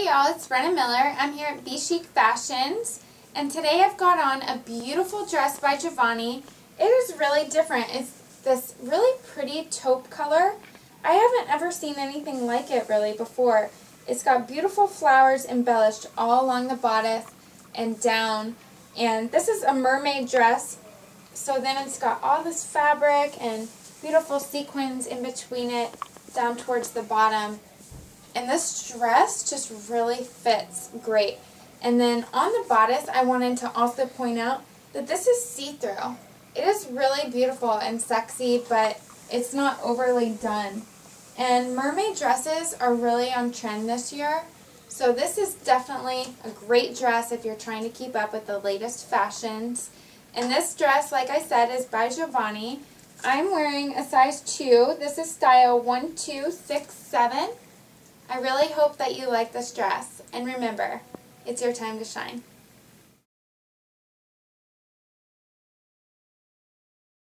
y'all, it's Brenna Miller. I'm here at Be Chic Fashions, and today I've got on a beautiful dress by Giovanni. It is really different. It's this really pretty taupe color. I haven't ever seen anything like it really before. It's got beautiful flowers embellished all along the bodice and down, and this is a mermaid dress, so then it's got all this fabric and beautiful sequins in between it down towards the bottom. And this dress just really fits great. And then on the bodice, I wanted to also point out that this is see-through. It is really beautiful and sexy, but it's not overly done. And mermaid dresses are really on trend this year. So this is definitely a great dress if you're trying to keep up with the latest fashions. And this dress, like I said, is by Giovanni. I'm wearing a size 2. This is style 1267. I really hope that you like this dress, and remember, it's your time to shine.